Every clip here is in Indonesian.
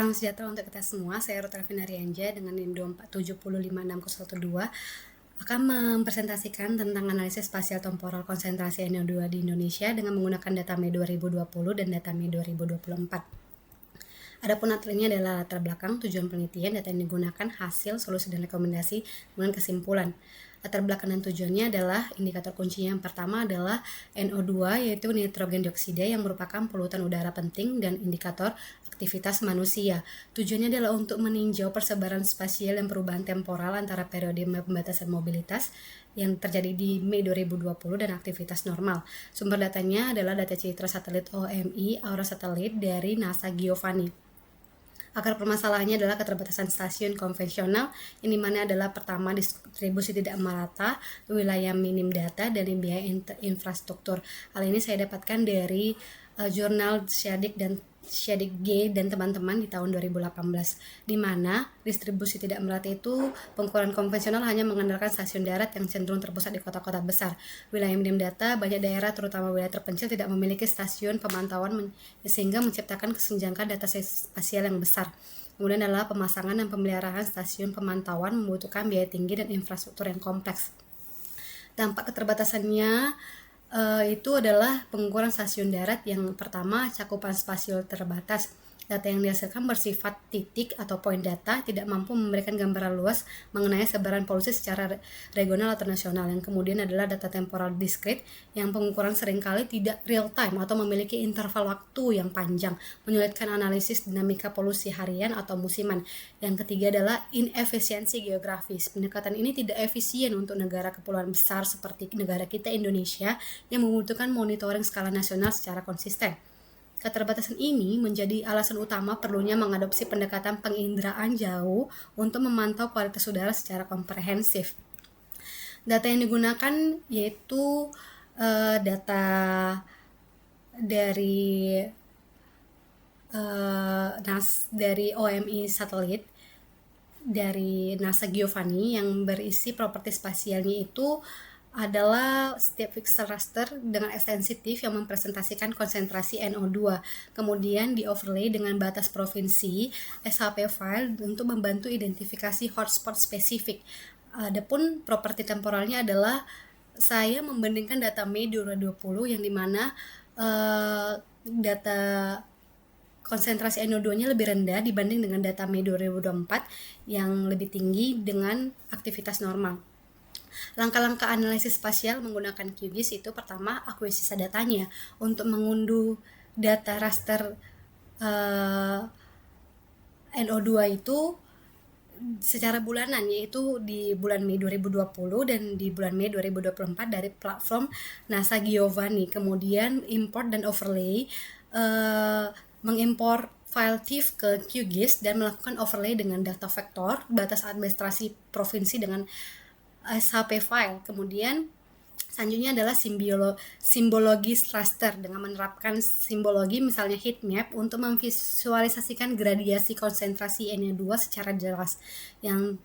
Salam sejahtera untuk kita semua. Saya Ruth Elvina Rianja dengan NIM 247566012 akan mempresentasikan tentang analisis spasial temporal konsentrasi NO2 di Indonesia dengan menggunakan data Mei 2020 dan data Mei 2024. Adapun materinya adalah latar belakang, tujuan penelitian, data yang digunakan, hasil, solusi, dan rekomendasi, kemudian kesimpulan. Latar belakang dan tujuannya adalah indikator kuncinya yang pertama adalah NO2, yaitu nitrogen dioksida yang merupakan polutan udara penting dan indikator aktivitas manusia. Tujuannya adalah untuk meninjau persebaran spasial dan perubahan temporal antara periode pembatasan mobilitas yang terjadi di Mei 2020 dan aktivitas normal. Sumber datanya adalah data citra satelit OMI, Aura Satelit dari NASA Giovanni. Akar permasalahannya adalah keterbatasan stasiun konvensional, yang dimana adalah pertama distribusi tidak merata, wilayah minim data, dan biaya infrastruktur. Hal ini saya dapatkan dari jurnal Syadik G dan teman-teman di tahun 2018, di mana distribusi tidak merata itu pengukuran konvensional hanya mengandalkan stasiun darat yang cenderung terpusat di kota-kota besar. Wilayah minim data, banyak daerah terutama wilayah terpencil tidak memiliki stasiun pemantauan sehingga menciptakan kesenjangan data spasial yang besar. Kemudian adalah pemasangan dan pemeliharaan stasiun pemantauan membutuhkan biaya tinggi dan infrastruktur yang kompleks. Dampak keterbatasannya itu adalah pengukuran stasiun darat. Yang pertama, cakupan spasial terbatas. Data yang dihasilkan bersifat titik atau point data, tidak mampu memberikan gambaran luas mengenai sebaran polusi secara regional atau nasional. Yang kemudian adalah data temporal discrete, yang pengukuran seringkali tidak real time atau memiliki interval waktu yang panjang, menyulitkan analisis dinamika polusi harian atau musiman. Yang ketiga adalah inefisiensi geografis. Pendekatan ini tidak efisien untuk negara kepulauan besar seperti negara kita Indonesia yang membutuhkan monitoring skala nasional secara konsisten. Keterbatasan ini menjadi alasan utama perlunya mengadopsi pendekatan penginderaan jauh untuk memantau kualitas udara secara komprehensif. Data yang digunakan yaitu data dari dari OMI satelit dari NASA Giovanni yang berisi properti spasialnya itu adalah setiap pixel raster dengan ekstensitif yang mempresentasikan konsentrasi NO2. Kemudian di overlay dengan batas provinsi SHP file untuk membantu identifikasi hotspot spesifik. Adapun properti temporalnya adalah saya membandingkan data Mei 2020 yang dimana data konsentrasi NO2-nya lebih rendah dibanding dengan data Mei 2024 yang lebih tinggi dengan aktivitas normal. Langkah-langkah analisis spasial menggunakan QGIS itu pertama akuisisi datanya. Untuk mengunduh data raster NO2 itu secara bulanan, yaitu di bulan Mei 2020 dan di bulan Mei 2024 dari platform NASA Giovanni. Kemudian import dan overlay, mengimpor file TIFF ke QGIS dan melakukan overlay dengan data vektor batas administrasi provinsi dengan SHP file. Kemudian selanjutnya adalah simbologi raster dengan menerapkan simbologi misalnya heat map untuk memvisualisasikan gradiasi konsentrasi NO2 secara jelas. Yang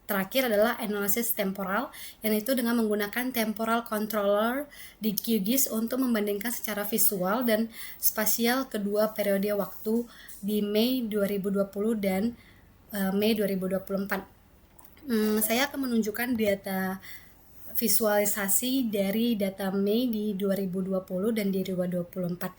terakhir adalah analisis temporal, yang itu dengan menggunakan temporal controller di QGIS untuk membandingkan secara visual dan spasial kedua periode waktu di Mei 2020 dan Mei 2024. Saya akan menunjukkan data visualisasi dari data Mei di 2020 dan di 2024.